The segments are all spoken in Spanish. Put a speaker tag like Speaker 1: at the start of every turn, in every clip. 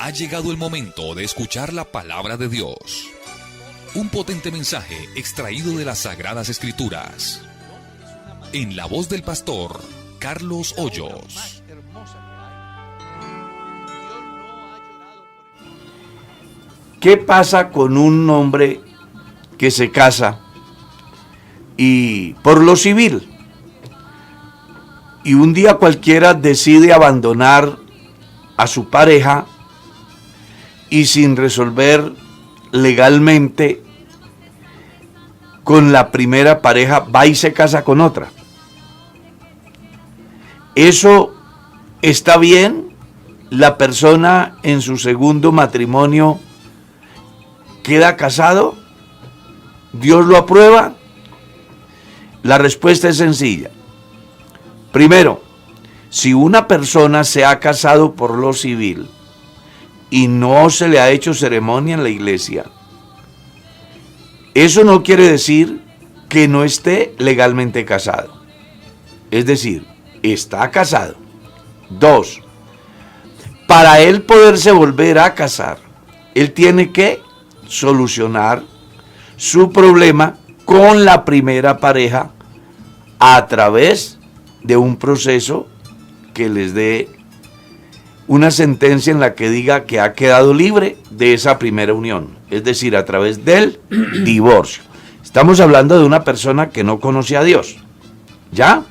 Speaker 1: Ha llegado el momento de escuchar la palabra de Dios. Un potente mensaje extraído de las Sagradas Escrituras. En la voz del pastor Carlos Hoyos.
Speaker 2: ¿Qué pasa con un hombre que se casa y por lo civil y un día cualquiera decide abandonar a su pareja y sin resolver legalmente con la primera pareja va y se casa con otra? ¿Eso está bien? ¿La persona en su segundo matrimonio queda casado? ¿Dios lo aprueba? La respuesta es sencilla. Primero, si una persona se ha casado por lo civil y no se le ha hecho ceremonia en la iglesia, eso no quiere decir que no esté legalmente casado. Es decir, está casado. Dos, para él poderse volver a casar, él tiene que solucionar su problema con la primera pareja a través de un proceso que les dé una sentencia en la que diga que ha quedado libre de esa primera unión, es decir, a través del divorcio. Estamos hablando de una persona que no conoce a Dios, ¿ya?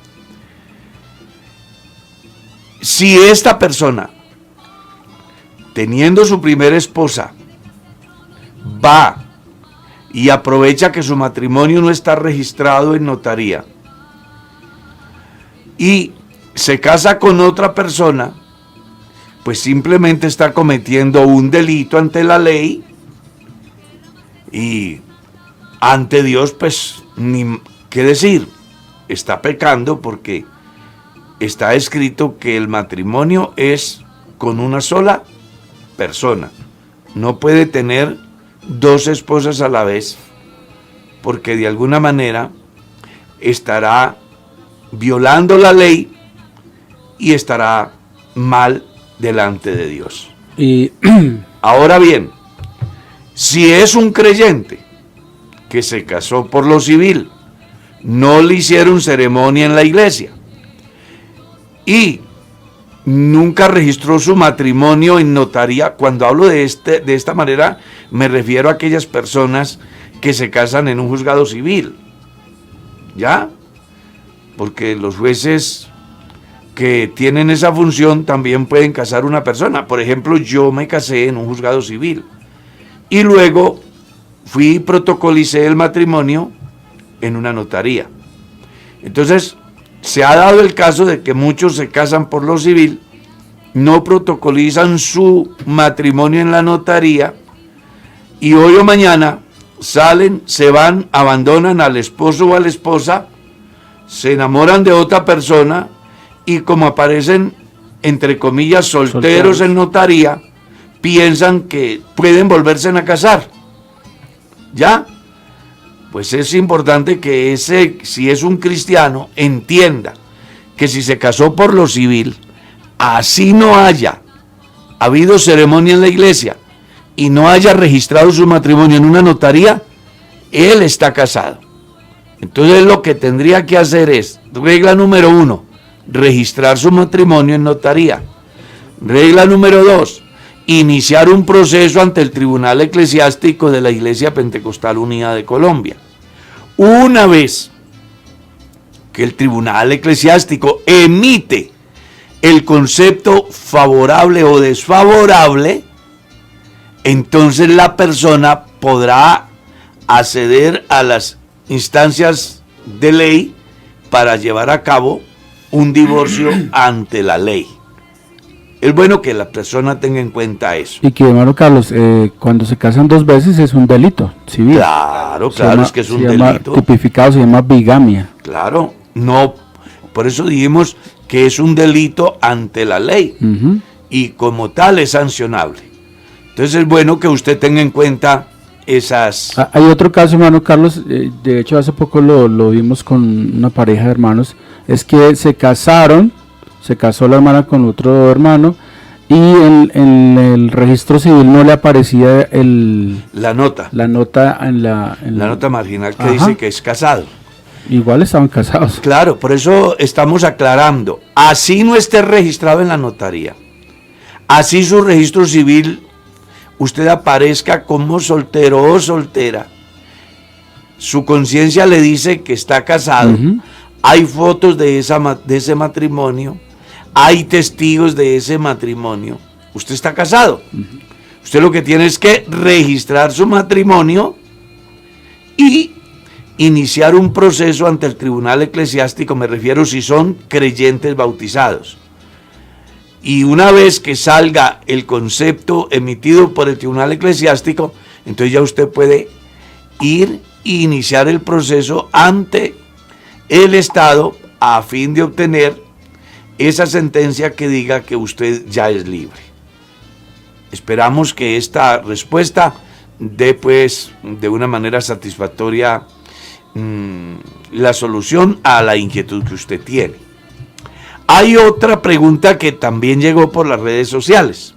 Speaker 2: Si esta persona, teniendo su primera esposa, va y aprovecha que su matrimonio no está registrado en notaría y se casa con otra persona, pues simplemente está cometiendo un delito ante la ley y ante Dios, pues, ni qué decir, está pecando porque está escrito que el matrimonio es con una sola persona. No puede tener dos esposas a la vez, porque de alguna manera estará violando la ley y estará mal delante de Dios.
Speaker 3: Y
Speaker 2: ahora bien, si es un creyente que se casó por lo civil, no le hicieron ceremonia en la iglesia y nunca registró su matrimonio en notaría. Cuando hablo de esta manera, me refiero a aquellas personas que se casan en un juzgado civil, ¿ya? Porque los jueces que tienen esa función también pueden casar una persona. Por ejemplo, yo me casé en un juzgado civil y luego fui y protocolicé el matrimonio en una notaría. Entonces, se ha dado el caso de que muchos se casan por lo civil, no protocolizan su matrimonio en la notaría y hoy o mañana salen, se van, abandonan al esposo o a la esposa, se enamoran de otra persona y como aparecen, entre comillas, solteros en notaría, piensan que pueden volverse a casar. ¿Ya? Pues es importante que si es un cristiano, entienda que si se casó por lo civil, así no haya habido ceremonia en la iglesia y no haya registrado su matrimonio en una notaría, él está casado. Entonces lo que tendría que hacer es, regla número 1, registrar su matrimonio en notaría. Regla número 2, iniciar un proceso ante el Tribunal Eclesiástico de la Iglesia Pentecostal Unida de Colombia. Una vez que el Tribunal Eclesiástico emite el concepto favorable o desfavorable, entonces la persona podrá acceder a las instancias de ley para llevar a cabo un divorcio ante la ley. Es bueno que la persona tenga en cuenta eso.
Speaker 3: Y que, hermano Carlos, cuando se casan dos veces es un delito civil.
Speaker 2: Claro, es que es un delito.
Speaker 3: Tipificado, se llama bigamia.
Speaker 2: Claro, no, por eso dijimos que es un delito ante la ley. Y como tal es sancionable. Entonces es bueno que usted tenga en cuenta esas...
Speaker 3: Hay otro caso, hermano Carlos, de hecho hace poco lo vimos con una pareja de hermanos, es que se casó la hermana con otro hermano Y en el registro civil no le aparecía
Speaker 2: La nota.
Speaker 3: la nota en la
Speaker 2: nota marginal que
Speaker 3: Ajá.
Speaker 2: dice que es casado.
Speaker 3: Igual estaban casados.
Speaker 2: Claro, por eso estamos aclarando. Así no esté registrado en la notaría. Así su registro civil, usted aparezca como soltero o soltera. Su conciencia le dice que está casado.
Speaker 3: Ujú.
Speaker 2: Hay fotos de ese matrimonio. Hay testigos de ese matrimonio. Usted está casado. Usted lo que tiene es que registrar su matrimonio y iniciar un proceso ante el tribunal eclesiástico, me refiero si son creyentes bautizados. Y una vez que salga el concepto emitido por el tribunal eclesiástico, entonces ya usted puede ir e iniciar el proceso ante el Estado a fin de obtener esa sentencia que diga que usted ya es libre. Esperamos que esta respuesta dé pues de una manera satisfactoria la solución a la inquietud que usted tiene. Hay otra pregunta que también llegó por las redes sociales,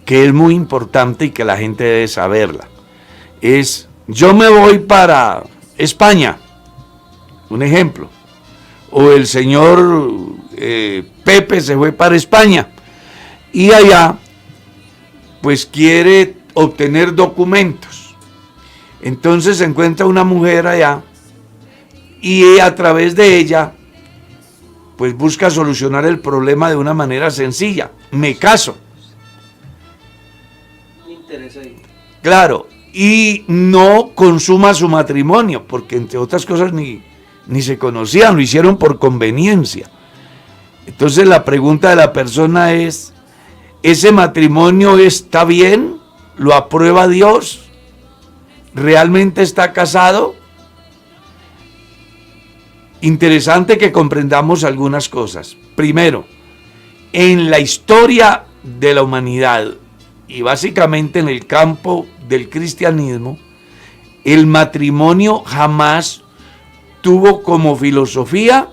Speaker 2: que es muy importante y que la gente debe saberla. Es, yo me voy para España, un ejemplo, o el señor Pepe se fue para España y allá pues quiere obtener documentos. Entonces se encuentra una mujer allá y a través de ella pues busca solucionar el problema de una manera sencilla. Me caso.
Speaker 4: Me interesa ahí.
Speaker 2: Claro, y no consuma su matrimonio, porque entre otras cosas ni se conocían, lo hicieron por conveniencia. Entonces la pregunta de la persona es, ¿ese matrimonio está bien? ¿Lo aprueba Dios? ¿Realmente está casado? Interesante que comprendamos algunas cosas. Primero, en la historia de la humanidad y básicamente en el campo del cristianismo, el matrimonio jamás tuvo como filosofía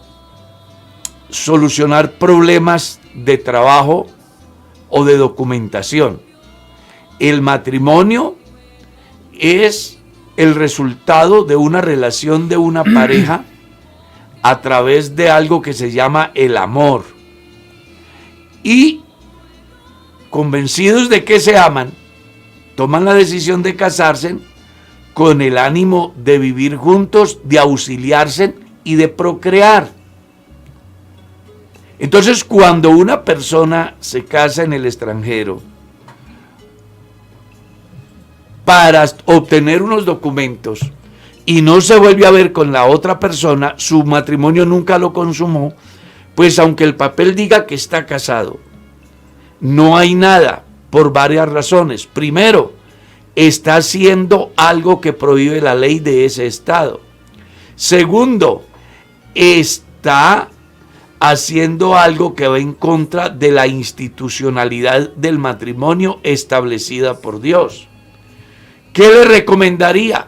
Speaker 2: solucionar problemas de trabajo o de documentación. El matrimonio es el resultado de una relación de una pareja a través de algo que se llama el amor. Y convencidos de que se aman, toman la decisión de casarse con el ánimo de vivir juntos, de auxiliarse y de procrear. Entonces, cuando una persona se casa en el extranjero para obtener unos documentos y no se vuelve a ver con la otra persona, su matrimonio nunca lo consumó, pues aunque el papel diga que está casado, no hay nada por varias razones. Primero, está haciendo algo que prohíbe la ley de ese estado. Segundo, está haciendo algo que va en contra de la institucionalidad del matrimonio establecida por Dios. ¿Qué le recomendaría?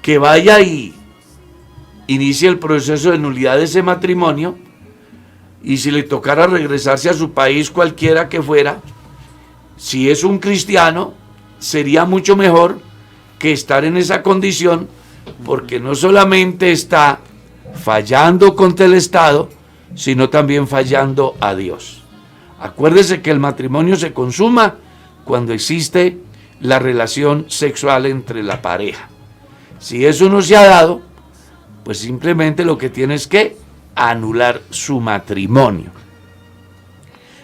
Speaker 2: Que vaya y inicie el proceso de nulidad de ese matrimonio, y si le tocara regresarse a su país cualquiera que fuera, si es un cristiano, sería mucho mejor que estar en esa condición, porque no solamente está fallando contra el Estado, sino también fallando a Dios. Acuérdese que el matrimonio se consuma cuando existe la relación sexual entre la pareja. Si eso no se ha dado, pues simplemente lo que tiene es que anular su matrimonio.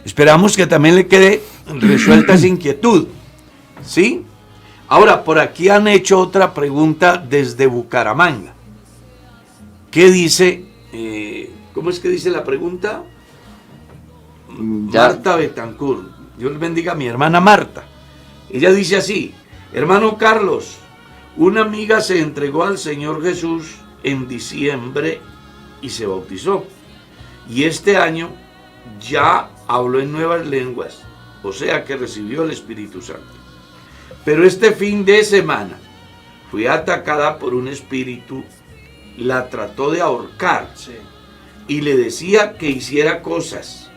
Speaker 2: Esperamos que también le quede resuelta esa inquietud, ¿sí? Ahora, por aquí han hecho otra pregunta desde Bucaramanga. ¿Qué dice? ¿Cómo es que dice la pregunta? Marta Betancourt. Dios les bendiga a mi hermana Marta. Ella dice así: hermano Carlos, una amiga se entregó al Señor Jesús en diciembre y se bautizó. Y este año ya habló en nuevas lenguas, o sea que recibió el Espíritu Santo. Pero este fin de semana fue atacada por un espíritu, la trató de ahorcar y le decía que hiciera cosas.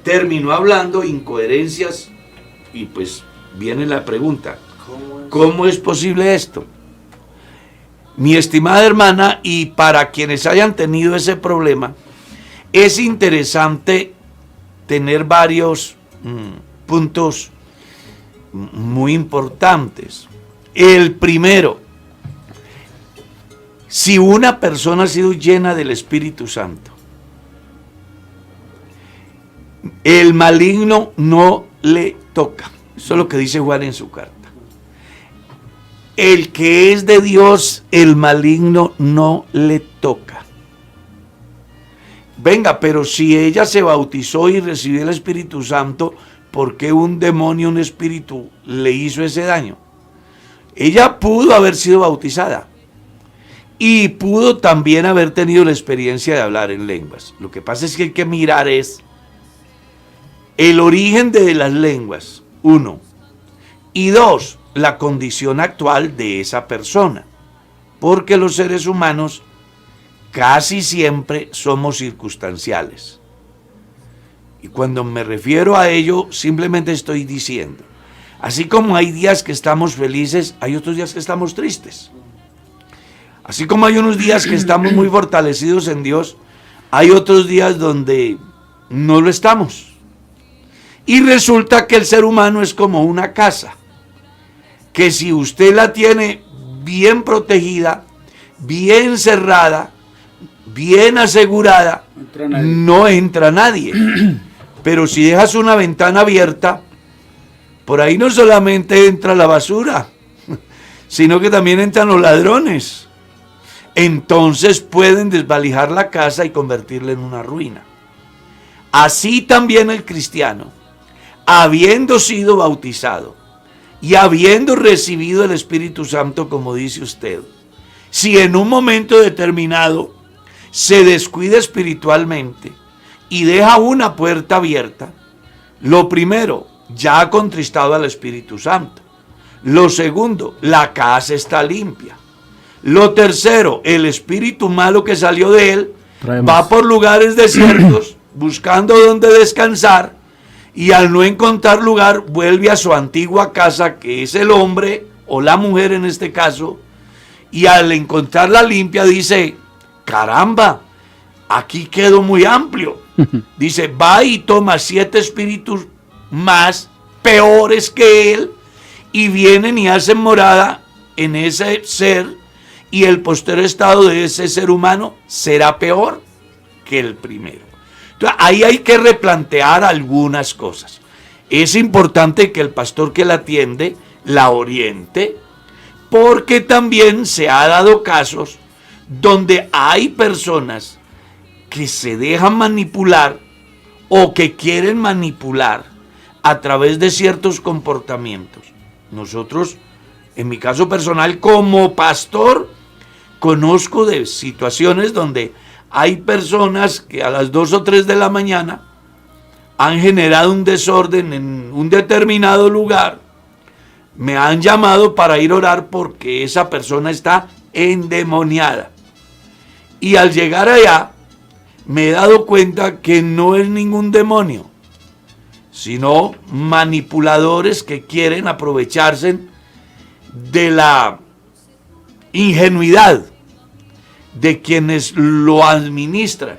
Speaker 2: terminó hablando incoherencias y pues viene la pregunta, ¿cómo es posible esto? Mi estimada hermana, y para quienes hayan tenido ese problema, es interesante tener varios puntos muy importantes. El primero, si una persona ha sido llena del Espíritu Santo, el maligno no le toca. Eso es lo que dice Juan en su carta. El que es de Dios, el maligno no le toca. Venga, pero si ella se bautizó y recibió el Espíritu Santo, ¿por qué un demonio, un espíritu, le hizo ese daño? Ella pudo haber sido bautizada y pudo también haber tenido la experiencia de hablar en lenguas. Lo que pasa es que hay que mirar es el origen de las lenguas, 1, y 2, la condición actual de esa persona, porque los seres humanos casi siempre somos circunstanciales. Y cuando me refiero a ello, simplemente estoy diciendo, así como hay días que estamos felices, hay otros días que estamos tristes. Así como hay unos días que estamos muy fortalecidos en Dios, hay otros días donde no lo estamos. Y resulta que el ser humano es como una casa, que si usted la tiene bien protegida, bien cerrada, bien asegurada, no entra nadie. Pero si dejas una ventana abierta, por ahí no solamente entra la basura, sino que también entran los ladrones. Entonces pueden desvalijar la casa y convertirla en una ruina. Así también el cristiano, habiendo sido bautizado y habiendo recibido el Espíritu Santo, como dice usted, si en un momento determinado se descuida espiritualmente y deja una puerta abierta, lo primero, ya ha contristado al Espíritu Santo. Lo segundo, la casa está limpia. Lo tercero, el espíritu malo que salió de él va por lugares desiertos buscando donde descansar, y al no encontrar lugar vuelve a su antigua casa, que es el hombre o la mujer en este caso, y al encontrarla limpia dice, caramba, aquí quedó muy amplio. Dice, va y toma 7 espíritus más peores que él y vienen y hacen morada en ese ser, y el posterior estado de ese ser humano será peor que el primero. Entonces, ahí hay que replantear algunas cosas. Es importante que el pastor que la atiende la oriente, porque también se ha dado casos donde hay personas que se dejan manipular o que quieren manipular a través de ciertos comportamientos. Nosotros, en mi caso personal, como pastor, conozco de situaciones donde hay personas que a las 2 o 3 de la mañana han generado un desorden en un determinado lugar, me han llamado para ir a orar porque esa persona está endemoniada. Y al llegar allá, me he dado cuenta que no es ningún demonio, sino manipuladores que quieren aprovecharse de la ingenuidad de quienes lo administran,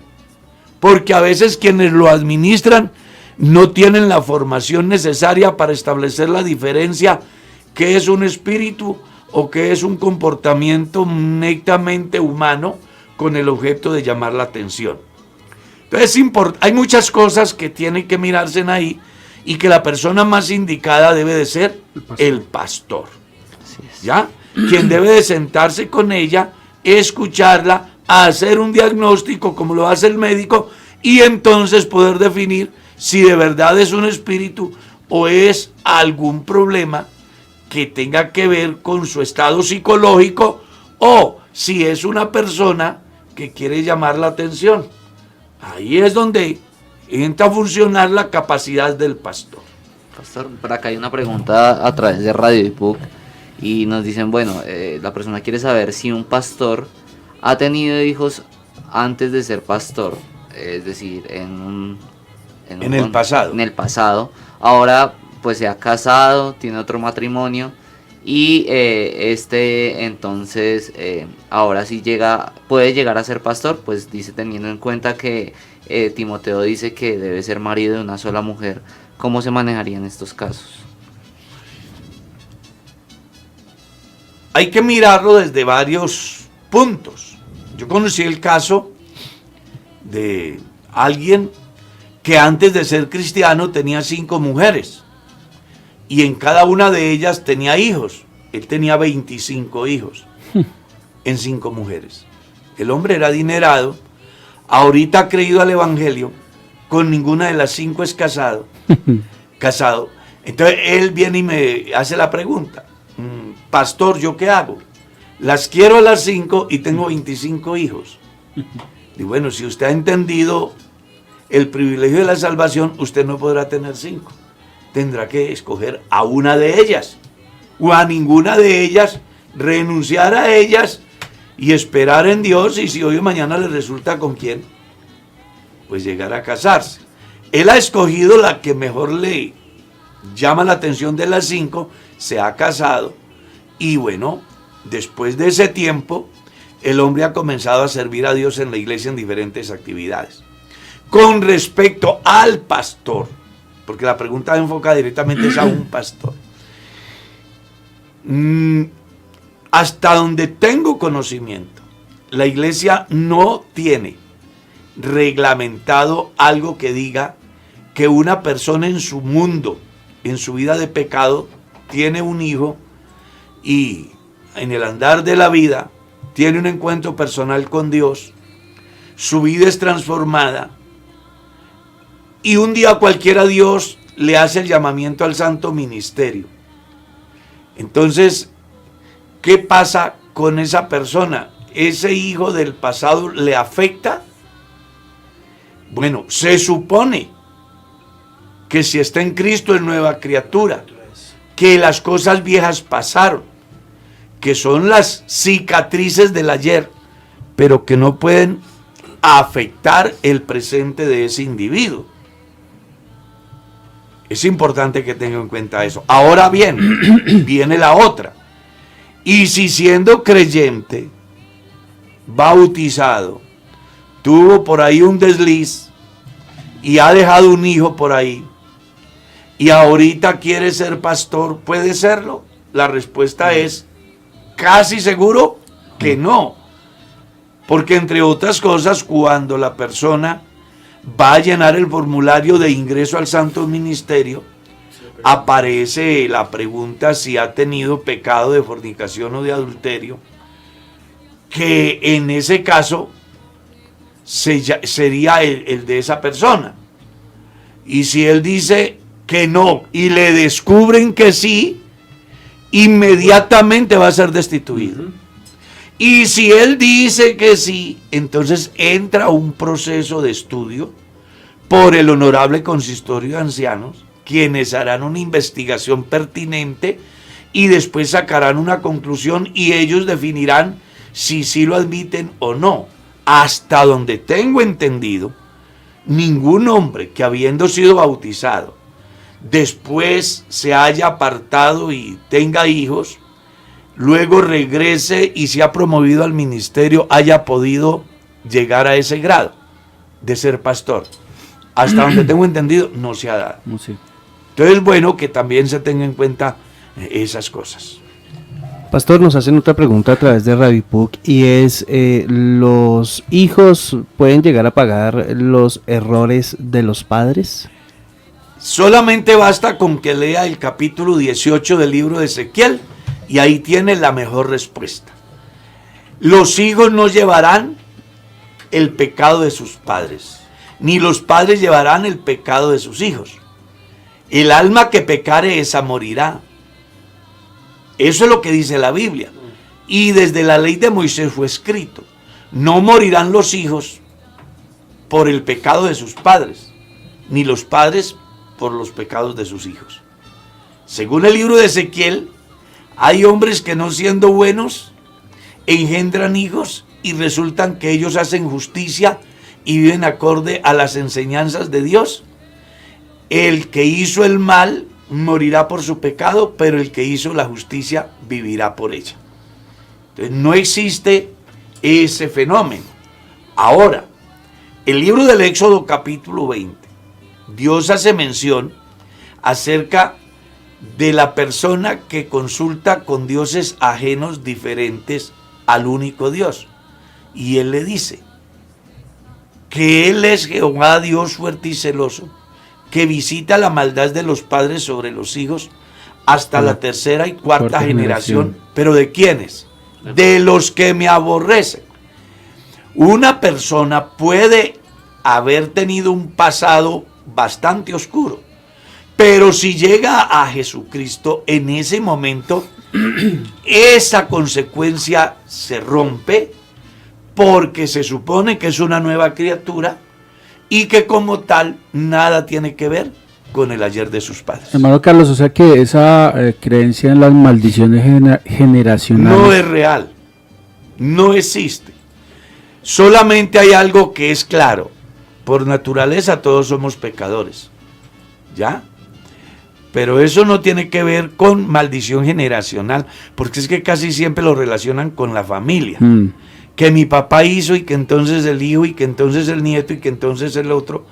Speaker 2: porque a veces quienes lo administran no tienen la formación necesaria para establecer la diferencia qué es un espíritu o qué es un comportamiento netamente humano con el objeto de llamar la atención. Entonces hay muchas cosas que tienen que mirarse en ahí, y que la persona más indicada debe de ser el pastor. ¿Ya? Quien debe de sentarse con ella, escucharla, hacer un diagnóstico como lo hace el médico, y entonces poder definir si de verdad es un espíritu o es algún problema que tenga que ver con su estado psicológico, o si es una persona que quiere llamar la atención. Ahí es donde entra a funcionar la capacidad del pastor.
Speaker 4: Pastor, por acá hay una pregunta a través de Radio Ipuc y nos dicen, bueno, la persona quiere saber si un pastor ha tenido hijos antes de ser pastor, es decir, en
Speaker 2: En el pasado.
Speaker 4: En el pasado. Ahora pues se ha casado, tiene otro matrimonio y entonces ahora sí puede llegar a ser pastor, pues dice, teniendo en cuenta que Timoteo dice que debe ser marido de una sola mujer. ¿Cómo se manejaría en estos casos?
Speaker 2: Hay que mirarlo desde varios puntos. Yo conocí el caso de alguien que antes de ser cristiano tenía 5 mujeres y en cada una de ellas tenía hijos. Él tenía 25 hijos en 5 mujeres. El hombre era adinerado, ahorita ha creído al evangelio, con ninguna de las 5 es casado. Entonces él viene y me hace la pregunta: pastor, ¿yo qué hago? Las quiero a las 5 y tengo 25 hijos. Y bueno, si usted ha entendido el privilegio de la salvación, usted no podrá tener 5. Tendrá que escoger a una de ellas o a ninguna de ellas, renunciar a ellas y esperar en Dios, y si hoy o mañana le resulta con quién, pues llegar a casarse. Él ha escogido la que mejor le llama la atención de las 5, se ha casado y bueno, después de ese tiempo el hombre ha comenzado a servir a Dios en la iglesia en diferentes actividades. Con respecto al pastor, porque la pregunta enfoca directamente es a un pastor, hasta donde tengo conocimiento, la iglesia no tiene reglamentado algo que diga que una persona en su mundo, en su vida de pecado, tiene un hijo y en el andar de la vida tiene un encuentro personal con Dios, su vida es transformada y un día cualquiera Dios le hace el llamamiento al santo ministerio. Entonces, ¿qué pasa con esa persona? ¿Ese hijo del pasado le afecta? Bueno, se supone que si está en Cristo es nueva criatura, que las cosas viejas pasaron, que son las cicatrices del ayer, pero que no pueden afectar el presente de ese individuo. Es importante que tenga en cuenta eso. Ahora bien, viene la otra. Y si siendo creyente, bautizado, tuvo por ahí un desliz y ha dejado un hijo por ahí y ahorita quiere ser pastor, ¿puede serlo? La respuesta es casi seguro que no. Porque entre otras cosas, cuando la persona va a llenar el formulario de ingreso al santo ministerio, aparece la pregunta si ha tenido pecado de fornicación o de adulterio, que en ese caso sería el de esa persona. Y si él dice que no y le descubren que sí, inmediatamente va a ser destituido. Y si él dice que sí, entonces entra un proceso de estudio por el honorable consistorio de ancianos, quienes harán una investigación pertinente y después sacarán una conclusión y ellos definirán si sí lo admiten o no. Hasta donde tengo entendido, ningún hombre que habiendo sido bautizado después se haya apartado y tenga hijos, luego regrese y se ha promovido al ministerio, haya podido llegar a ese grado de ser pastor. Hasta donde tengo entendido, no se ha dado.
Speaker 3: Sí.
Speaker 2: Entonces es bueno que también se tenga en cuenta esas cosas.
Speaker 5: Pastor, nos hacen otra pregunta a través de Radio Puc y es, ¿los hijos pueden llegar a pagar los errores de los padres?
Speaker 2: Solamente basta con que lea el capítulo 18 del libro de Ezequiel y ahí tiene la mejor respuesta. Los hijos no llevarán el pecado de sus padres, ni los padres llevarán el pecado de sus hijos. El alma que pecare, esa morirá. Eso es lo que dice la Biblia. Y desde la ley de Moisés fue escrito: no morirán los hijos por el pecado de sus padres, ni los padres por los pecados de sus hijos. Según el libro de Ezequiel, hay hombres que no siendo buenos engendran hijos y resultan que ellos hacen justicia y viven acorde a las enseñanzas de Dios. el que hizo el mal morirá por su pecado, pero el que hizo la justicia vivirá por ella. Entonces no existe ese fenómeno. Ahora, el libro del Éxodo capítulo 20, Dios hace mención acerca de la persona que consulta con dioses ajenos diferentes al único Dios. Y Él le dice que Él es Jehová Dios fuerte y celoso, que visita la maldad de los padres sobre los hijos hasta la tercera y cuarta generación. ¿Pero de quiénes? De los que me aborrecen. Una persona puede haber tenido un pasado bastante oscuro, pero si llega a Jesucristo en ese momento, esa consecuencia se rompe, porque se supone que es una nueva criatura y que como tal nada tiene que ver con el ayer de sus padres.
Speaker 3: Hermano Carlos, o sea que esa creencia en las maldiciones generacionales
Speaker 2: no es real, no existe. Solamente hay algo que es claro: por naturaleza todos somos pecadores, ¿ya? Pero eso no tiene que ver con maldición generacional, porque es que casi siempre lo relacionan con la familia. Que mi papá hizo, y que entonces el hijo, y que entonces el nieto, y que entonces el otro.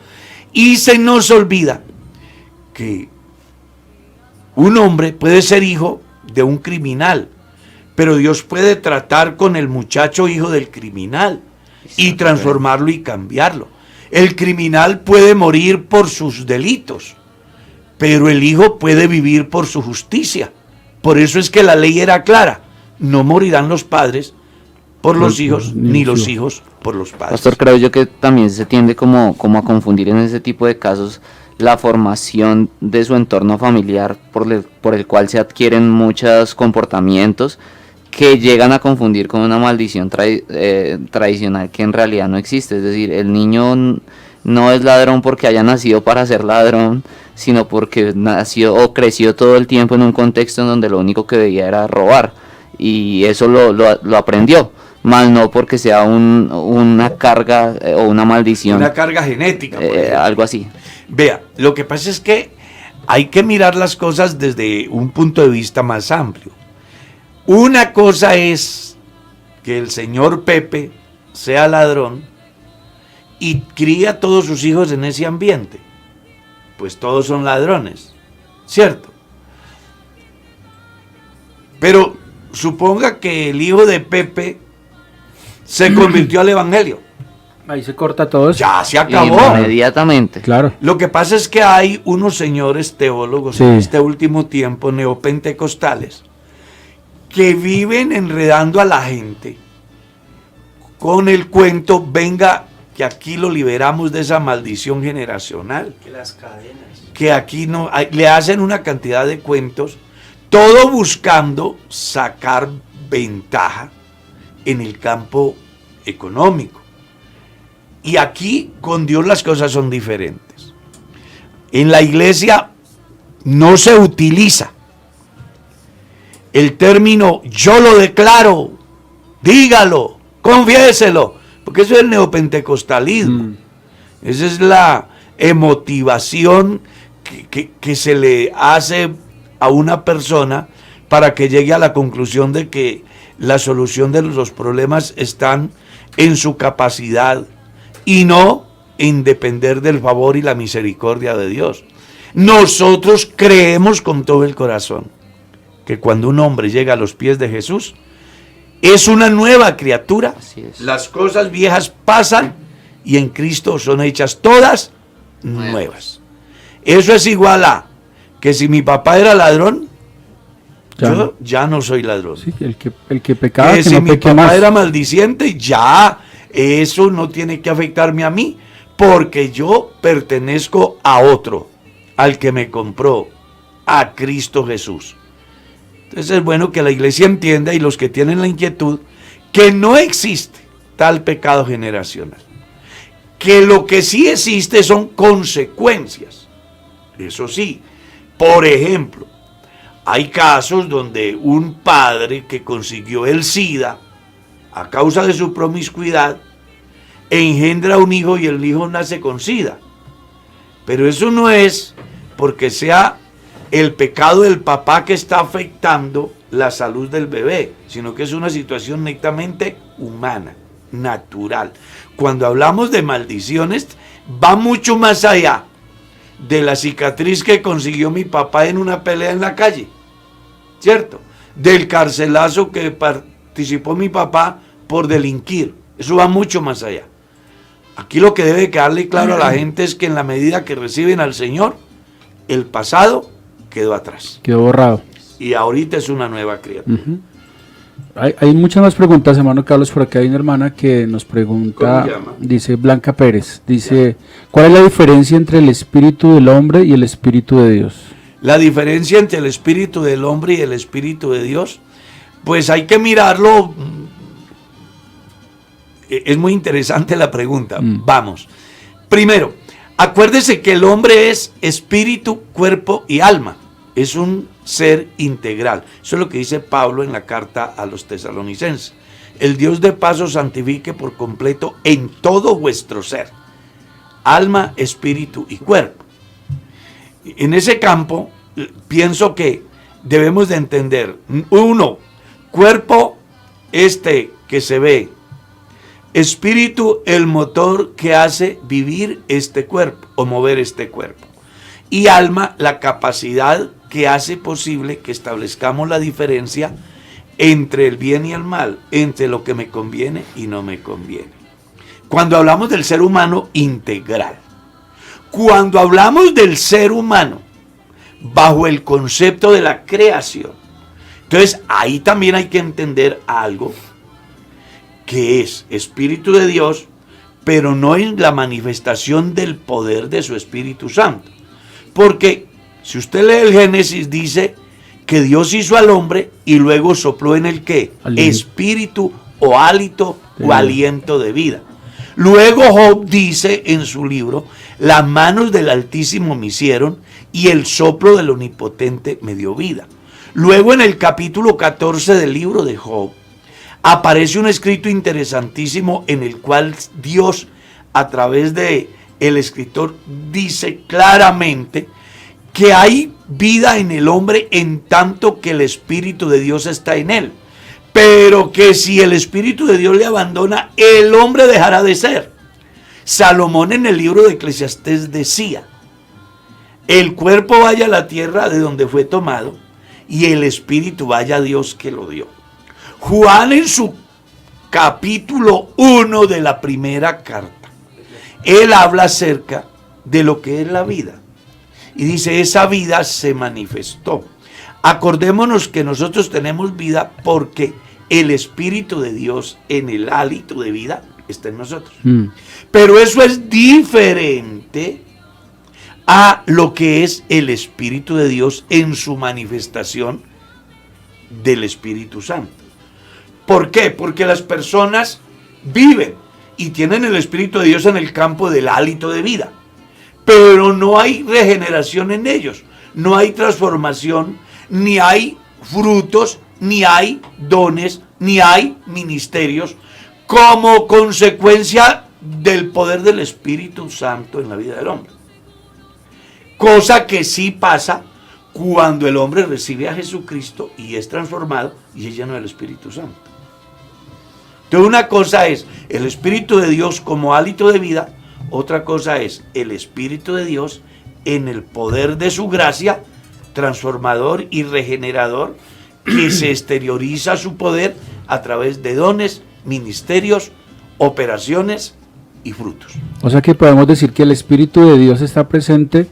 Speaker 2: Y se nos olvida que un hombre puede ser hijo de un criminal, pero Dios puede tratar con el muchacho hijo del criminal y transformarlo y cambiarlo. El criminal puede morir por sus delitos, pero el hijo puede vivir por su justicia. Por eso es que la ley era clara: no morirán los padres por los hijos, ni los hijos por los padres.
Speaker 4: Pastor, creo yo que también se tiende como a confundir en ese tipo de casos la formación de su entorno familiar por el cual se adquieren muchos comportamientos que llegan a confundir con una maldición tradicional que en realidad no existe. Es decir, el niño no es ladrón porque haya nacido para ser ladrón, sino porque nació o creció todo el tiempo en un contexto en donde lo único que veía era robar, y eso lo aprendió, más no porque sea una carga o una maldición.
Speaker 2: Una carga genética, por ejemplo.
Speaker 4: Algo así.
Speaker 2: Vea, lo que pasa es que hay que mirar las cosas desde un punto de vista más amplio. Una cosa es que el señor Pepe sea ladrón y cría a todos sus hijos en ese ambiente. Pues todos son ladrones, ¿cierto? Pero suponga que el hijo de Pepe se convirtió al evangelio.
Speaker 3: ahí se corta todo eso.
Speaker 2: Ya se acabó.
Speaker 4: Inmediatamente.
Speaker 3: Claro.
Speaker 2: Lo que pasa es que hay unos señores teólogos en este último tiempo, neopentecostales, que viven enredando a la gente con el cuento: venga, que aquí lo liberamos de esa maldición generacional.
Speaker 5: Que las cadenas.
Speaker 2: Que aquí no, le hacen una cantidad de cuentos, todo buscando sacar ventaja en el campo económico. Y aquí con Dios las cosas son diferentes. En la iglesia no se utiliza el término "yo lo declaro", dígalo, confiéselo, porque eso es el neopentecostalismo. Esa es la emotivación que se le hace a una persona para que llegue a la conclusión de que la solución de los problemas están en su capacidad y no en depender del favor y la misericordia de Dios. Nosotros creemos con todo el corazón que cuando un hombre llega a los pies de Jesús, es una nueva criatura.
Speaker 4: Así es.
Speaker 2: Las cosas viejas pasan y en Cristo son hechas todas nuevas. Eso es igual a que si mi papá era ladrón, yo ya no soy ladrón.
Speaker 3: Sí, el que pecaba,
Speaker 2: que
Speaker 3: que
Speaker 2: si
Speaker 3: no
Speaker 2: mi
Speaker 3: peque
Speaker 2: papá
Speaker 3: más.
Speaker 2: era maldiciente, ya eso no tiene que afectarme a mí, porque yo pertenezco a otro, al que me compró, a Cristo Jesús. Entonces es bueno que la iglesia entienda, y los que tienen la inquietud, que no existe tal pecado generacional. Que lo que sí existe son consecuencias. Eso sí, por ejemplo, hay casos donde un padre que consiguió el SIDA a causa de su promiscuidad engendra un hijo y el hijo nace con SIDA. Pero eso no es porque sea el pecado del papá que está afectando la salud del bebé, sino que es una situación netamente humana, natural. Cuando hablamos de maldiciones, va mucho más allá de la cicatriz que consiguió mi papá en una pelea en la calle, ¿cierto? Del carcelazo que participó mi papá por delinquir. Eso va mucho más allá. Aquí lo que debe quedarle claro a la gente es que en la medida que reciben al Señor, el pasado quedó atrás.
Speaker 3: Quedó borrado.
Speaker 2: Y ahorita es una nueva criatura.
Speaker 3: Hay muchas más preguntas, hermano Carlos. Por acá hay una hermana que nos pregunta,
Speaker 2: ¿Cómo se llama?
Speaker 3: dice Blanca Pérez, dice, ¿cuál es la diferencia entre el espíritu del hombre y el espíritu de Dios?
Speaker 2: La diferencia entre el espíritu del hombre y el espíritu de Dios, pues hay que mirarlo. Es muy interesante la pregunta. Vamos. Primero, acuérdese que el hombre es espíritu, cuerpo y alma. Es un ser integral. Eso es lo que dice Pablo en la carta a los tesalonicenses. El Dios de paz os santifique por completo en todo vuestro ser. Alma, espíritu y cuerpo. En ese campo, pienso que debemos de entender, uno, cuerpo que se ve, espíritu, el motor que hace vivir este cuerpo o mover este cuerpo, y alma, la capacidad que hace posible que establezcamos la diferencia entre el bien y el mal, entre lo que me conviene y no me conviene. Cuando hablamos del ser humano integral, cuando hablamos del ser humano bajo el concepto de la creación, entonces ahí también hay que entender algo que es espíritu de Dios, pero no en la manifestación del poder de su Espíritu Santo. Porque si usted lee el Génesis, dice que Dios hizo al hombre y luego sopló en el ¿qué? Espíritu o hálito o aliento de vida. Luego Job dice en su libro, las manos del Altísimo me hicieron y el soplo del Omnipotente me dio vida. Luego en el capítulo 14 del libro de Job, aparece un escrito interesantísimo en el cual Dios, a través de el escritor, dice claramente que hay vida en el hombre en tanto que el Espíritu de Dios está en él. Pero que si el Espíritu de Dios le abandona, el hombre dejará de ser. Salomón en el libro de Eclesiastés decía, el cuerpo vaya a la tierra de donde fue tomado y el Espíritu vaya a Dios que lo dio. Juan en su capítulo 1 de la primera carta, él habla acerca de lo que es la vida. Y dice, esa vida se manifestó. Acordémonos que nosotros tenemos vida porque el Espíritu de Dios en el hálito de vida está en nosotros. Pero eso es diferente a lo que es el Espíritu de Dios en su manifestación del Espíritu Santo. ¿Por qué? Porque las personas viven y tienen el Espíritu de Dios en el campo del hálito de vida, pero no hay regeneración en ellos, no hay transformación, ni hay frutos, ni hay dones, ni hay ministerios como consecuencia del poder del Espíritu Santo en la vida del hombre. Cosa que sí pasa cuando el hombre recibe a Jesucristo y es transformado y es lleno del Espíritu Santo. Entonces una cosa es el Espíritu de Dios como hálito de vida, otra cosa es el Espíritu de Dios en el poder de su gracia, transformador y regenerador, que se exterioriza su poder a través de dones, ministerios, operaciones y frutos.
Speaker 3: O sea que podemos decir que el Espíritu de Dios está presente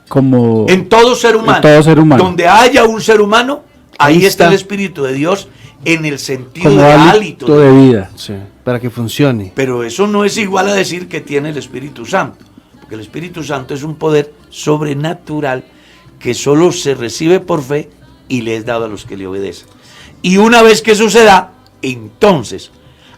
Speaker 3: como
Speaker 2: en todo ser humano.
Speaker 3: En todo ser humano.
Speaker 2: Donde haya un ser humano, ahí está el Espíritu de Dios en el sentido
Speaker 3: como
Speaker 2: de hálito
Speaker 3: de vida.
Speaker 5: Sí, para que funcione.
Speaker 2: Pero eso no es igual a decir que tiene el Espíritu Santo, porque el Espíritu Santo es un poder sobrenatural que solo se recibe por fe y le es dado a los que le obedecen. Y una vez que eso se da, entonces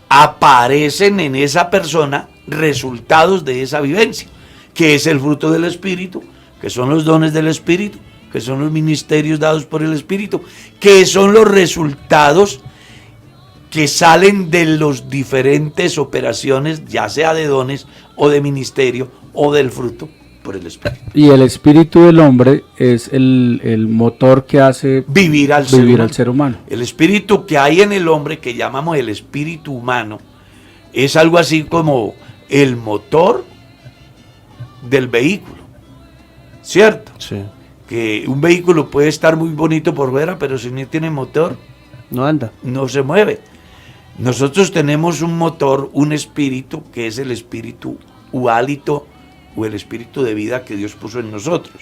Speaker 2: aparecen en esa persona resultados de esa vivencia, que es el fruto del Espíritu, que son los dones del Espíritu, que son los ministerios dados por el Espíritu, que son los resultados que salen de las diferentes operaciones, ya sea de dones o de ministerio o del fruto, por el Espíritu.
Speaker 3: Y el espíritu del hombre es el motor que hace
Speaker 2: Vivir al
Speaker 3: ser humano.
Speaker 2: El espíritu que hay en el hombre, que llamamos el espíritu humano, es algo así como el motor del vehículo, ¿cierto?
Speaker 5: Sí.
Speaker 2: Que un vehículo puede estar muy bonito por fuera, pero si no tiene motor,
Speaker 5: No anda.
Speaker 2: no se mueve. Nosotros tenemos un motor, un espíritu, que es el espíritu hálito o el espíritu de vida que Dios puso en nosotros.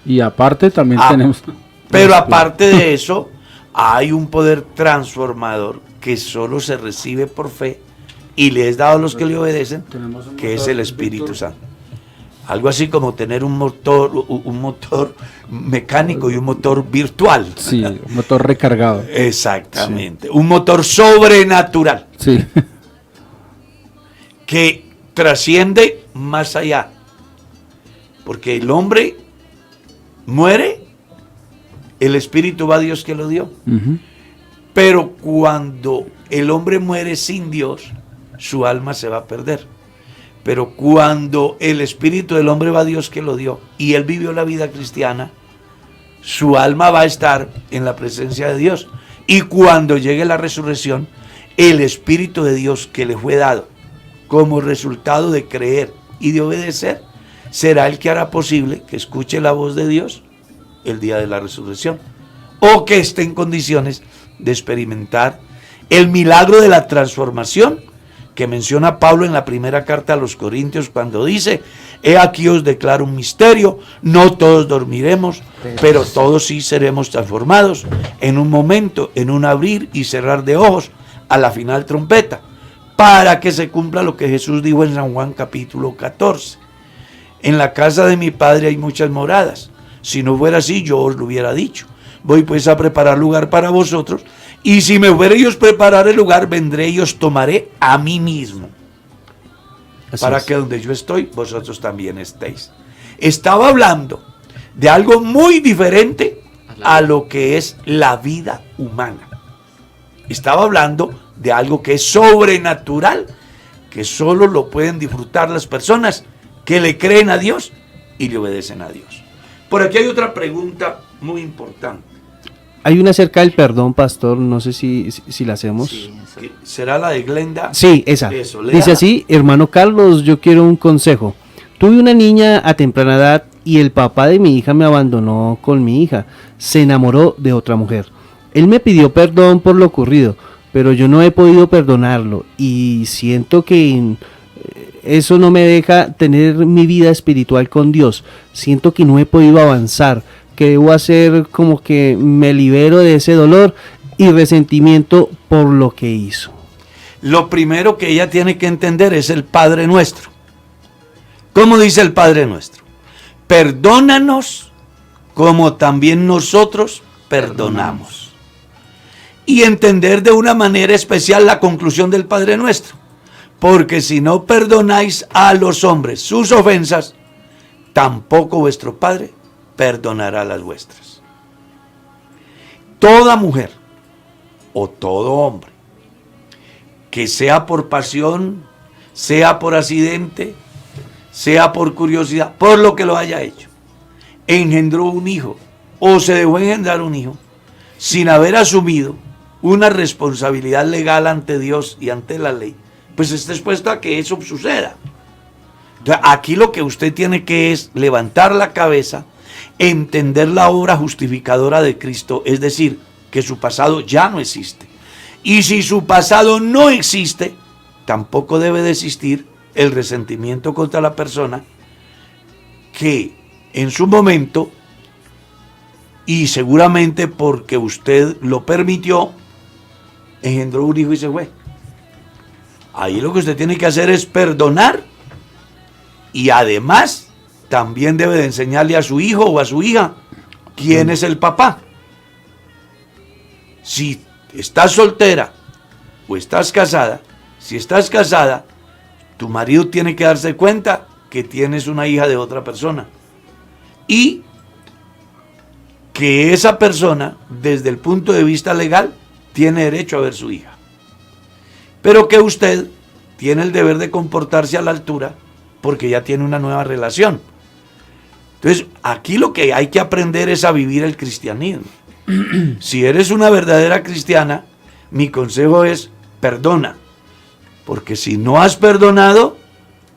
Speaker 3: Y aparte también tenemos...
Speaker 2: Pero aparte de eso, hay un poder transformador que solo se recibe por fe y le es dado a los que le obedecen, que es el Espíritu Santo. Algo así como tener un motor mecánico y un motor virtual.
Speaker 3: Sí, un motor recargado.
Speaker 2: Exactamente. Sí. Un motor sobrenatural.
Speaker 3: Sí.
Speaker 2: Que trasciende más allá. Porque el hombre muere, el espíritu va a Dios que lo dio.
Speaker 3: Uh-huh.
Speaker 2: Pero cuando el hombre muere sin Dios, su alma se va a perder. Pero cuando el espíritu del hombre va a Dios que lo dio y él vivió la vida cristiana, su alma va a estar en la presencia de Dios. Y cuando llegue la resurrección, el espíritu de Dios que le fue dado como resultado de creer y de obedecer, será el que hará posible que escuche la voz de Dios el día de la resurrección, o que esté en condiciones de experimentar el milagro de la transformación que menciona Pablo en la primera carta a los Corintios, cuando dice: he aquí os declaro un misterio, no todos dormiremos, pero todos sí seremos transformados en un momento, en un abrir y cerrar de ojos, a la final trompeta, para que se cumpla lo que Jesús dijo en San Juan capítulo 14. En la casa de mi Padre hay muchas moradas. Si no fuera así, yo os lo hubiera dicho. Voy pues a preparar lugar para vosotros, y si me fuere y os preparar el lugar, vendré y os tomaré a mí mismo, para que donde yo estoy, vosotros también estéis. Estaba hablando de algo muy diferente a lo que es la vida humana. Estaba hablando de algo que es sobrenatural, que solo lo pueden disfrutar las personas que le creen a Dios y le obedecen a Dios. Por aquí hay otra pregunta muy importante.
Speaker 5: Hay una acerca del perdón, pastor, no sé si la hacemos.
Speaker 4: Sí,
Speaker 2: ¿Será la de Glenda?
Speaker 5: Sí, esa.
Speaker 2: Eso,
Speaker 5: dice así: hermano Carlos, yo quiero un consejo. Tuve una niña a temprana edad y el papá de mi hija me abandonó con mi hija. Se enamoró de otra mujer. Él me pidió perdón por lo ocurrido, pero yo no he podido perdonarlo y siento que eso no me deja tener mi vida espiritual con Dios. Siento que no he podido avanzar, que debo hacer como que me libero de ese dolor y resentimiento por lo que hizo.
Speaker 2: Lo primero que ella tiene que entender es el Padre Nuestro. ¿Cómo dice el Padre Nuestro? Perdónanos como también nosotros perdonamos. Y entender de una manera especial la conclusión del Padre Nuestro. Porque si no perdonáis a los hombres sus ofensas, tampoco vuestro Padre perdonará las vuestras. Toda mujer o todo hombre que sea por pasión, sea por accidente, sea por curiosidad, por lo que lo haya hecho, engendró un hijo o se dejó engendrar un hijo sin haber asumido una responsabilidad legal ante Dios y ante la ley, pues está expuesto a que eso suceda. Entonces, aquí lo que usted tiene que es levantar la cabeza, entender la obra justificadora de Cristo, es decir, que su pasado ya no existe. Y si su pasado no existe, tampoco debe de existir el resentimiento contra la persona que en su momento, y seguramente porque usted lo permitió, engendró un hijo y se fue. Ahí lo que usted tiene que hacer es perdonar, y además también debe de enseñarle a su hijo o a su hija quién es el papá. Si estás soltera o estás casada, si estás casada, tu marido tiene que darse cuenta que tienes una hija de otra persona y que esa persona, desde el punto de vista legal, tiene derecho a ver su hija, pero que usted tiene el deber de comportarse a la altura porque ya tiene una nueva relación. Entonces, aquí lo que hay que aprender es a vivir el cristianismo. Si eres una verdadera cristiana, mi consejo es perdona. Porque si no has perdonado,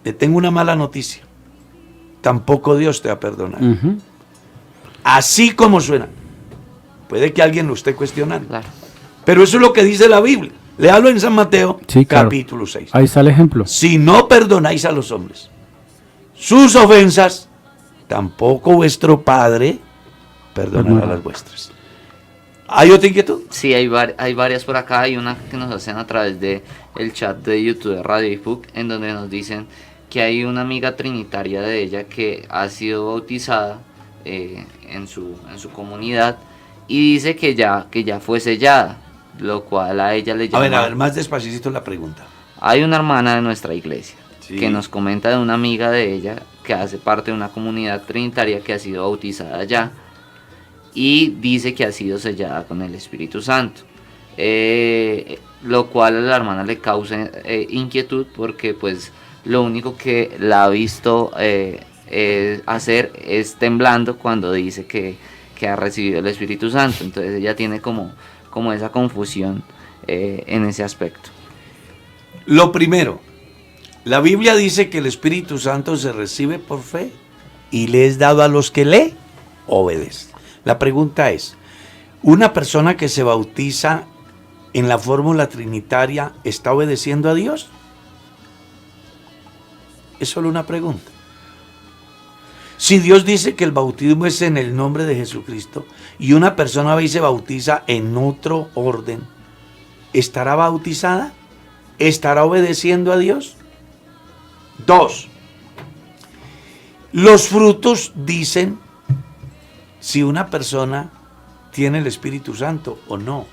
Speaker 2: te tengo una mala noticia. Tampoco Dios te va a perdonar. Así como suena. Puede que alguien lo esté cuestionando.
Speaker 4: Claro.
Speaker 2: Pero eso es lo que dice la Biblia. Léalo en San Mateo,
Speaker 3: Sí, claro.
Speaker 2: capítulo 6.
Speaker 3: Ahí está el ejemplo.
Speaker 2: Si no perdonáis a los hombres sus ofensas, tampoco vuestro Padre perdonará las vuestras. ¿Hay otra inquietud?
Speaker 4: Sí, hay varias por acá. Hay una que nos hacen a través de el chat de YouTube de Radio Ifuk, en donde nos dicen que hay una amiga trinitaria de ella que ha sido bautizada en su comunidad, y dice que ya fue sellada, lo cual a ella le llama...
Speaker 2: A ver, más despacito la pregunta.
Speaker 4: Hay una hermana de nuestra iglesia
Speaker 2: Sí.
Speaker 4: que nos comenta de una amiga de ella que hace parte de una comunidad trinitaria que ha sido bautizada ya, y dice que ha sido sellada con el Espíritu Santo, lo cual a la hermana le causa inquietud, porque pues lo único que la ha visto hacer es temblando cuando dice que ha recibido el Espíritu Santo. Entonces ella tiene como esa confusión en ese aspecto.
Speaker 2: Lo primero, la Biblia dice que el Espíritu Santo se recibe por fe y le es dado a los que le obedecen. La pregunta es, ¿una persona que se bautiza en la fórmula trinitaria está obedeciendo a Dios? Es solo una pregunta. Si Dios dice que el bautismo es en el nombre de Jesucristo y una persona va y se bautiza en otro orden, ¿estará bautizada? ¿Estará obedeciendo a Dios? 2. Los frutos dicen si una persona tiene el Espíritu Santo o no.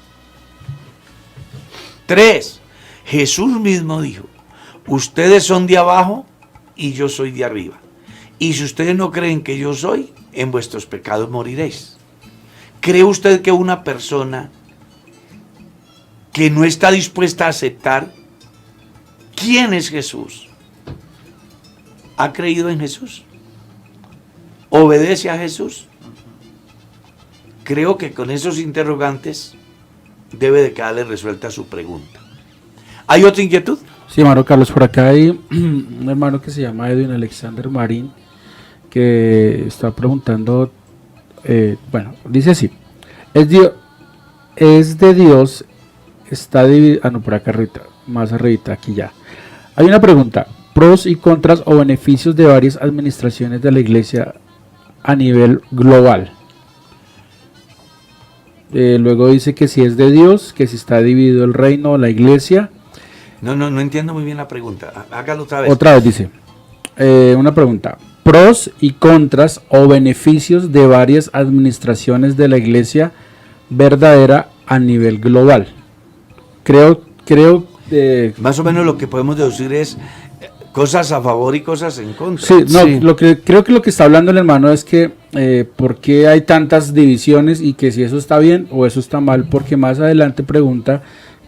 Speaker 2: 3. Jesús mismo dijo, ustedes son de abajo y yo soy de arriba. Y si ustedes no creen que yo soy, en vuestros pecados moriréis. ¿Cree usted que una persona que no está dispuesta a aceptar quién es Jesús ha creído en Jesús? ¿Obedece a Jesús? Creo que con esos interrogantes debe de quedarle resuelta su pregunta. ¿Hay otra inquietud?
Speaker 3: Sí, hermano Carlos, por acá hay un hermano que se llama Edwin Alexander Marín, que está preguntando, dice así, es de Dios, está dividido, por acá arriba, más arriba, aquí ya. Hay una pregunta, pros y contras o beneficios de varias administraciones de la iglesia a nivel global. Luego dice que si es de Dios, que si está dividido el reino o la iglesia.
Speaker 2: No entiendo muy bien la pregunta. Hágalo otra vez.
Speaker 3: Otra vez dice, una pregunta, pros y contras o beneficios de varias administraciones de la iglesia verdadera a nivel global. Creo
Speaker 2: más o menos lo que podemos deducir es cosas a favor y cosas en contra.
Speaker 3: Sí, no,
Speaker 5: Sí.
Speaker 3: creo que lo que está hablando el hermano es que por qué hay tantas divisiones y que si eso está bien o eso está mal, porque más adelante pregunta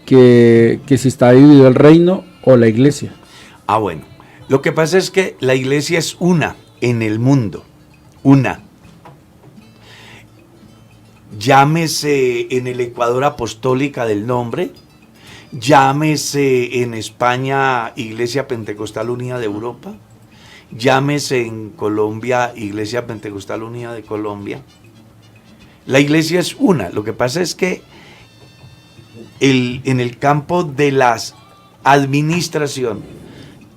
Speaker 3: que si está dividido el reino o la iglesia.
Speaker 2: Bueno, lo que pasa es que la iglesia es una en el mundo, una. Llámese en el Ecuador Apostólica del Nombre, llámese en España Iglesia Pentecostal Unida de Europa, llámese en Colombia Iglesia Pentecostal Unida de Colombia. La iglesia es una. Lo que pasa es que en el campo de la administración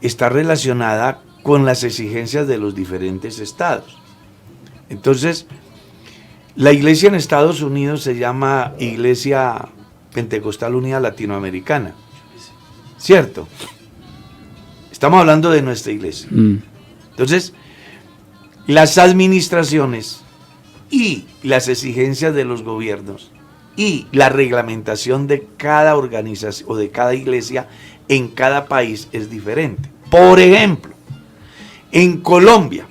Speaker 2: está relacionada con las exigencias de los diferentes estados. Entonces, la iglesia en Estados Unidos se llama Iglesia Pentecostal Unida Latinoamericana, ¿cierto? Estamos hablando de nuestra iglesia. Entonces, las administraciones y las exigencias de los gobiernos y la reglamentación de cada organización o de cada iglesia en cada país es diferente. Por ejemplo, en Colombia,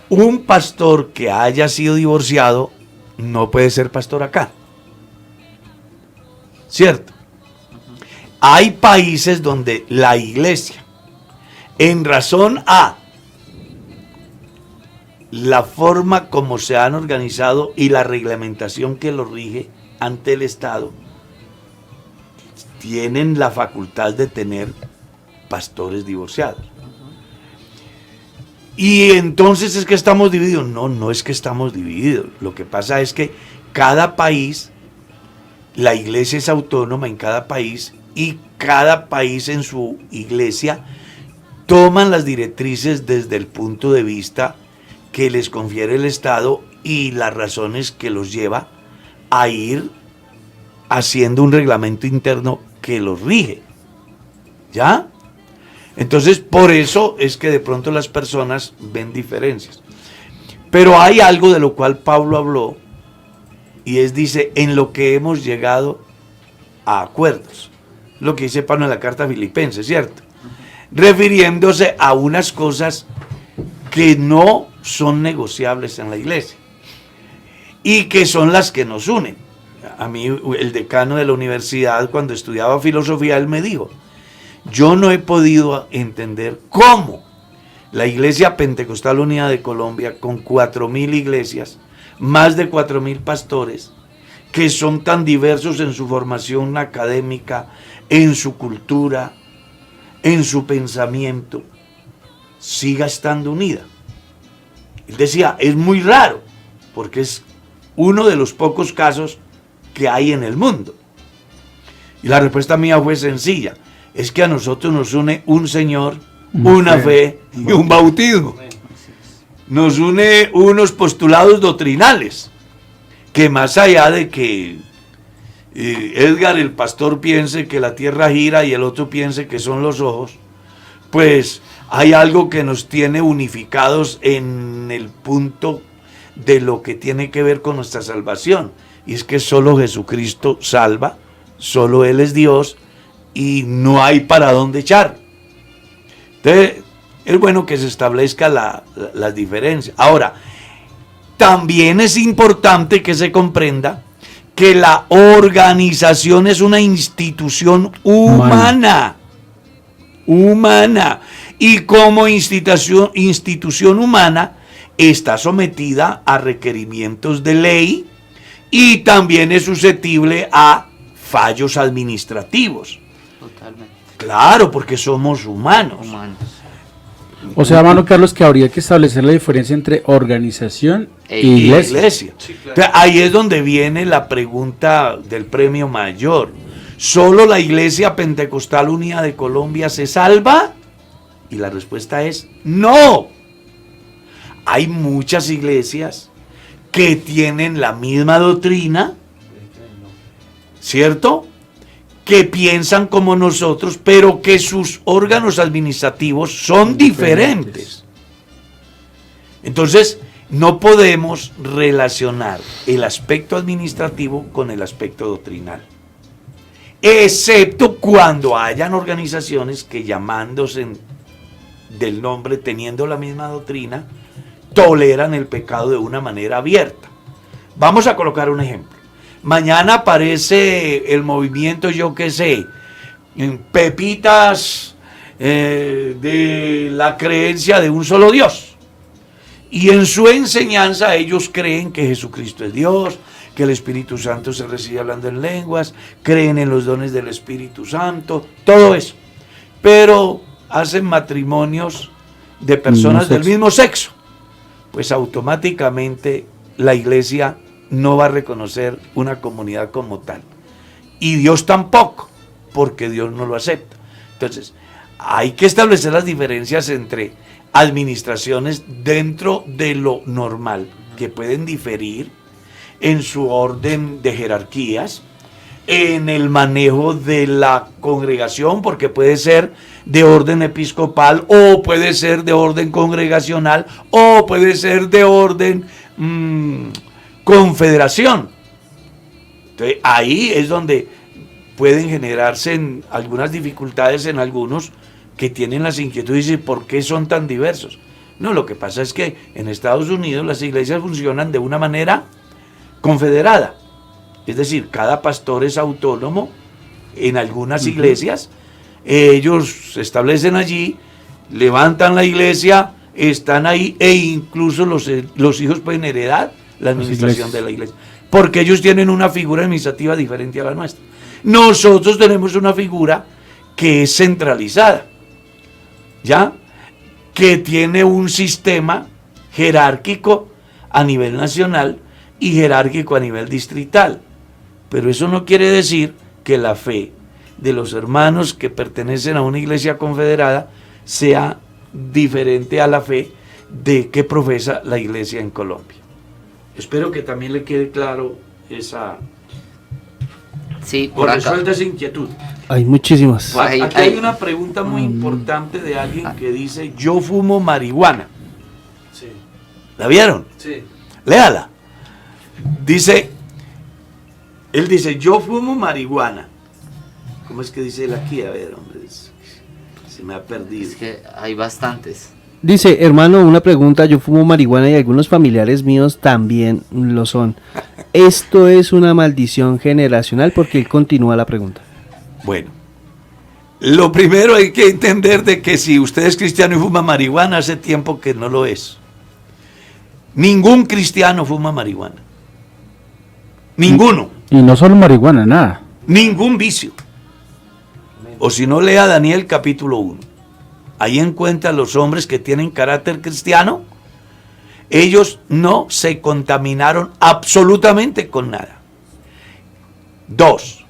Speaker 2: un pastor que haya sido divorciado no puede ser pastor acá. ¿Cierto? Hay países donde la iglesia, en razón a la forma como se han organizado y la reglamentación que los rige ante el Estado, tienen la facultad de tener pastores divorciados. Y entonces es que estamos divididos. No, no es que estamos divididos. Lo que pasa es que cada país, la iglesia es autónoma en cada país y cada país en su iglesia toman las directrices desde el punto de vista que les confiere el Estado y las razones que los lleva a ir haciendo un reglamento interno que los rige. ¿Ya? Entonces, por eso es que de pronto las personas ven diferencias. Pero hay algo de lo cual Pablo habló, y dice, en lo que hemos llegado a acuerdos. Lo que dice Pablo en la carta a Filipenses, ¿cierto? Refiriéndose a unas cosas que no son negociables en la iglesia y que son las que nos unen. A mí, el decano de la universidad, cuando estudiaba filosofía, él me dijo, yo no he podido entender cómo la Iglesia Pentecostal Unida de Colombia, con 4.000 iglesias, más de 4.000 pastores, que son tan diversos en su formación académica, en su cultura, en su pensamiento, siga estando unida. Él decía, es muy raro, porque es uno de los pocos casos que hay en el mundo. Y la respuesta mía fue sencilla, es que a nosotros nos une un Señor, una fe y un bautismo. Nos une unos postulados doctrinales, que más allá de que Edgar el pastor piense que la tierra gira y el otro piense que son los ojos, pues hay algo que nos tiene unificados en el punto de lo que tiene que ver con nuestra salvación, y es que solo Jesucristo salva, solo Él es Dios y no hay para dónde echar. Entonces es bueno que se establezca las diferencias. Ahora, también es importante que se comprenda que la organización es una institución humana, y como institución humana está sometida a requerimientos de ley y también es susceptible a fallos administrativos.
Speaker 4: Totalmente.
Speaker 2: Claro, porque somos humanos.
Speaker 3: O sea, hermano Carlos, que habría que establecer la diferencia entre organización e iglesia.
Speaker 2: Sí, claro. Entonces, ahí es donde viene la pregunta del premio mayor. ¿Solo la Iglesia Pentecostal Unida de Colombia se salva? Y la respuesta es no. Hay muchas iglesias que tienen la misma doctrina, ¿cierto?, que piensan como nosotros, pero que sus órganos administrativos son diferentes. Entonces, no podemos relacionar el aspecto administrativo con el aspecto doctrinal, excepto cuando hayan organizaciones que, llamándose del nombre, teniendo la misma doctrina, toleran el pecado de una manera abierta. Vamos a colocar un ejemplo. Mañana aparece el movimiento, yo qué sé, Pepitas de la creencia de un solo Dios. Y en su enseñanza ellos creen que Jesucristo es Dios, que el Espíritu Santo se recibe hablando en lenguas, creen en los dones del Espíritu Santo, todo eso. Pero hacen matrimonios de personas del mismo sexo. Pues automáticamente la iglesia no va a reconocer una comunidad como tal. Y Dios tampoco, porque Dios no lo acepta. Entonces, hay que establecer las diferencias entre administraciones dentro de lo normal, que pueden diferir en su orden de jerarquías, en el manejo de la congregación, porque puede ser de orden episcopal, o puede ser de orden congregacional, o puede ser de orden confederación. Entonces, ahí es donde pueden generarse algunas dificultades en algunos que tienen las inquietudes y por qué son tan diversos. No, lo que pasa es que en Estados Unidos las iglesias funcionan de una manera confederada. Es decir, cada pastor es autónomo. En algunas iglesias ellos se establecen allí, levantan la iglesia, están ahí, e incluso los hijos pueden heredar la administración de la iglesia, porque ellos tienen una figura administrativa diferente a la nuestra. Nosotros tenemos una figura que es centralizada, ¿ya? Que tiene un sistema jerárquico a nivel nacional y jerárquico a nivel distrital. Pero eso no quiere decir que la fe de los hermanos que pertenecen a una iglesia confederada sea diferente a la fe de que profesa la iglesia en Colombia. Espero que también le quede claro esa...
Speaker 4: Sí, por
Speaker 2: o
Speaker 4: acá.
Speaker 2: resuelta esa inquietud.
Speaker 5: Hay muchísimas.
Speaker 4: Ay,
Speaker 2: Aquí
Speaker 4: ay.
Speaker 2: hay una pregunta muy importante de alguien que dice: yo fumo marihuana.
Speaker 3: Sí.
Speaker 2: ¿La vieron?
Speaker 3: Sí.
Speaker 2: Léala. Dice, él dice: yo fumo marihuana. ¿Cómo es que dice él aquí? A ver, hombre, se me ha perdido.
Speaker 4: Es que hay bastantes.
Speaker 5: Dice, hermano, una pregunta, yo fumo marihuana y algunos familiares míos también lo son. ¿Esto es una maldición generacional? Porque él continúa la pregunta.
Speaker 2: Bueno, lo primero hay que entender de que si usted es cristiano y fuma marihuana, hace tiempo que no lo es. Ningún cristiano fuma marihuana. Ninguno.
Speaker 3: Y no solo marihuana, nada.
Speaker 2: Ningún vicio. O si no, lea Daniel capítulo 1. Ahí encuentra los hombres que tienen carácter cristiano. Ellos no se contaminaron absolutamente con nada. 2.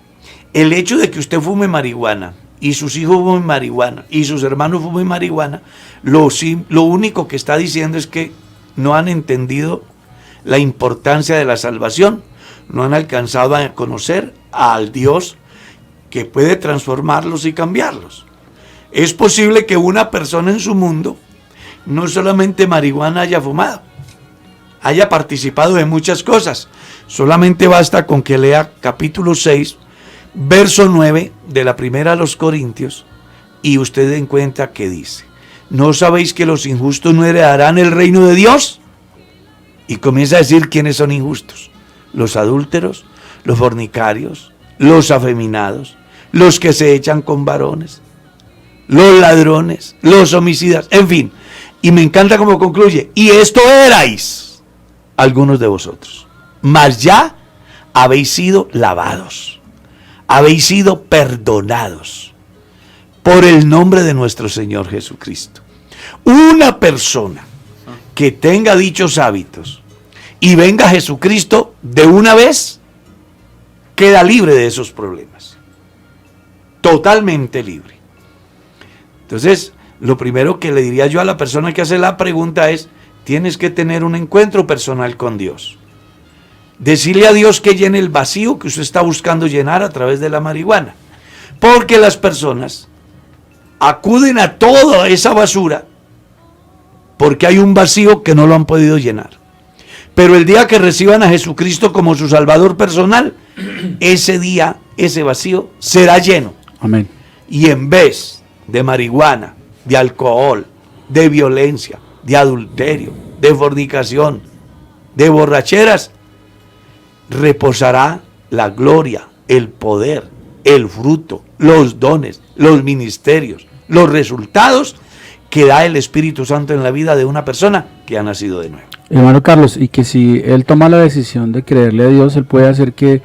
Speaker 2: El hecho de que usted fume marihuana y sus hijos fumen marihuana y sus hermanos fumen marihuana, lo único que está diciendo es que no han entendido la importancia de la salvación, no han alcanzado a conocer al Dios que puede transformarlos y cambiarlos. Es posible que una persona en su mundo no solamente marihuana haya fumado, haya participado de muchas cosas. Solamente basta con que lea capítulo 6, verso 9 de la primera a los Corintios, y usted encuentra que dice: ¿no sabéis que los injustos no heredarán el reino de Dios? Y comienza a decir quiénes son injustos: los adúlteros, los fornicarios, los afeminados, los que se echan con varones, los ladrones, los homicidas, en fin. Y me encanta cómo concluye: y esto erais algunos de vosotros, mas ya habéis sido lavados, habéis sido perdonados por el nombre de nuestro Señor Jesucristo. Una persona que tenga dichos hábitos y venga Jesucristo de una vez, queda libre de esos problemas, totalmente libre. Entonces, lo primero que le diría yo a la persona que hace la pregunta es: tienes que tener un encuentro personal con Dios. Decirle a Dios que llene el vacío que usted está buscando llenar a través de la marihuana. Porque las personas acuden a toda esa basura porque hay un vacío que no lo han podido llenar. Pero el día que reciban a Jesucristo como su Salvador personal, ese día, ese vacío será lleno.
Speaker 3: Amén.
Speaker 2: Y en vez de marihuana, de alcohol, de violencia, de adulterio, de fornicación, de borracheras, reposará la gloria, el poder, el fruto, los dones, los ministerios, los resultados que da el Espíritu Santo en la vida de una persona que ha nacido de nuevo.
Speaker 3: Hermano Carlos, y que si él toma la decisión de creerle a Dios, él puede hacer que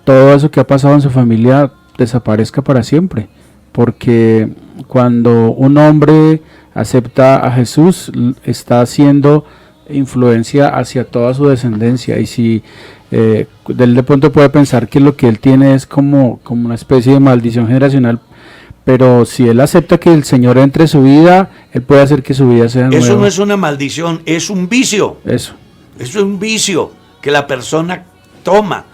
Speaker 3: todo eso que ha pasado en su familia desaparezca para siempre. Porque cuando un hombre acepta a Jesús, está haciendo influencia hacia toda su descendencia. Y si él de pronto puede pensar que lo que él tiene es como una especie de maldición generacional, pero si él acepta que el Señor entre en su vida, él puede hacer que su vida sea nueva.
Speaker 2: Eso no es una maldición, es un vicio.
Speaker 3: Eso
Speaker 2: es un vicio que la persona toma.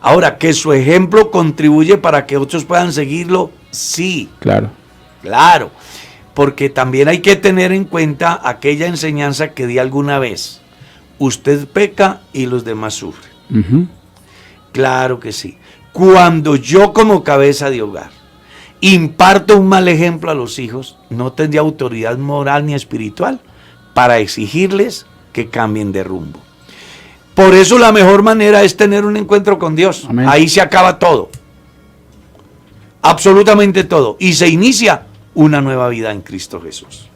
Speaker 2: Ahora, que su ejemplo contribuye para que otros puedan seguirlo, sí.
Speaker 3: Claro.
Speaker 2: Claro, porque también hay que tener en cuenta aquella enseñanza que di alguna vez: usted peca y los demás sufren.
Speaker 3: Uh-huh.
Speaker 2: Claro que sí. Cuando yo, como cabeza de hogar, imparto un mal ejemplo a los hijos, no tendría autoridad moral ni espiritual para exigirles que cambien de rumbo. Por eso la mejor manera es tener un encuentro con Dios.
Speaker 3: Amén.
Speaker 2: Ahí se acaba todo. Absolutamente todo. Y se inicia una nueva vida en Cristo Jesús.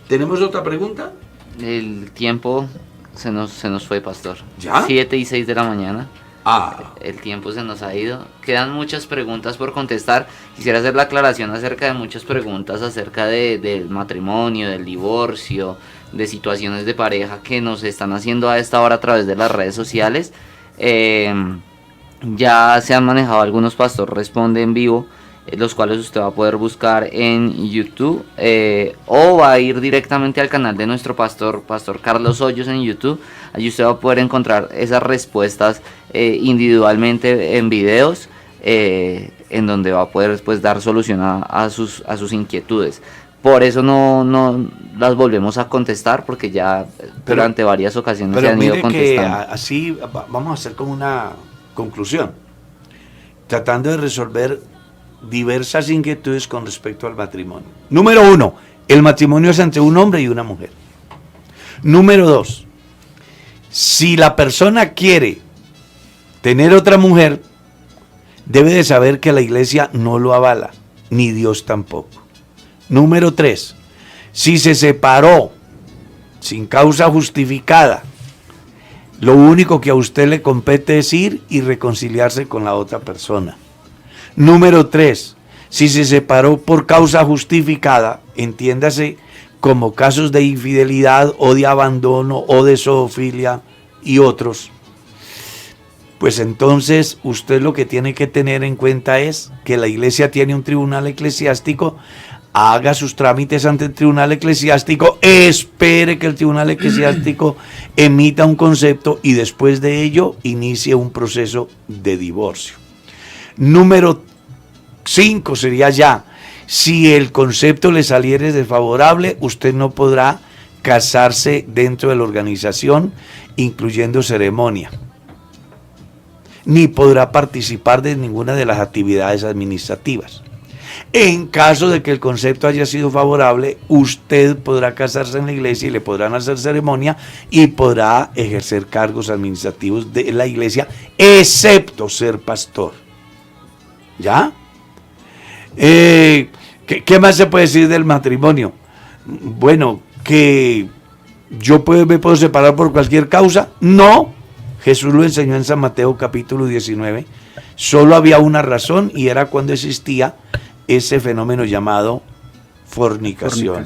Speaker 2: ¿Tenemos otra pregunta?
Speaker 4: El tiempo se nos fue, pastor.
Speaker 2: ¿Ya?
Speaker 4: 7:06 de la mañana.
Speaker 2: Ah,
Speaker 4: El tiempo se nos ha ido. Quedan muchas preguntas por contestar. Quisiera hacer la aclaración acerca de muchas preguntas acerca del matrimonio, del divorcio, de situaciones de pareja que nos están haciendo a esta hora a través de las redes sociales. Ya se han manejado algunos. Pastor Responde en vivo, los cuales usted va a poder buscar en YouTube, o va a ir directamente al canal de nuestro pastor Carlos Hoyos en YouTube. Allí usted va a poder encontrar esas respuestas individualmente en videos, en donde va a poder pues dar solución a sus inquietudes. Por eso no las volvemos a contestar, porque ya durante varias ocasiones se
Speaker 2: pero
Speaker 4: han ido
Speaker 2: mire que
Speaker 4: contestando.
Speaker 2: así vamos a hacer como una conclusión, tratando de resolver diversas inquietudes con respecto al matrimonio. Número 1, el matrimonio es entre un hombre y una mujer. Número 2, si la persona quiere tener otra mujer, debe de saber que la iglesia no lo avala, ni Dios tampoco. Número 3, si se separó sin causa justificada, lo único que a usted le compete es ir y reconciliarse con la otra persona. Número 3, si se separó por causa justificada, entiéndase como casos de infidelidad o de abandono o de zoofilia y otros, pues entonces usted lo que tiene que tener en cuenta es que la iglesia tiene un tribunal eclesiástico. Haga sus trámites ante el tribunal eclesiástico, espere que el tribunal eclesiástico emita un concepto y después de ello inicie un proceso de divorcio. Número 5 sería ya, si el concepto le saliere desfavorable, usted no podrá casarse dentro de la organización, incluyendo ceremonia, ni podrá participar de ninguna de las actividades administrativas. En caso de que el concepto haya sido favorable, usted podrá casarse en la iglesia y le podrán hacer ceremonia y podrá ejercer cargos administrativos de la iglesia, excepto ser pastor. ¿Ya? ¿Qué más se puede decir del matrimonio? Bueno, que me puedo separar por cualquier causa. No, Jesús lo enseñó en San Mateo capítulo 19. Solo había una razón y era cuando existía ese fenómeno llamado fornicación.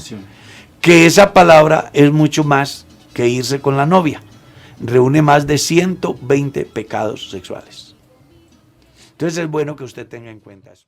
Speaker 2: Que esa palabra es mucho más que irse con la novia. Reúne más de 120 pecados sexuales. Entonces es bueno que usted tenga en cuenta eso.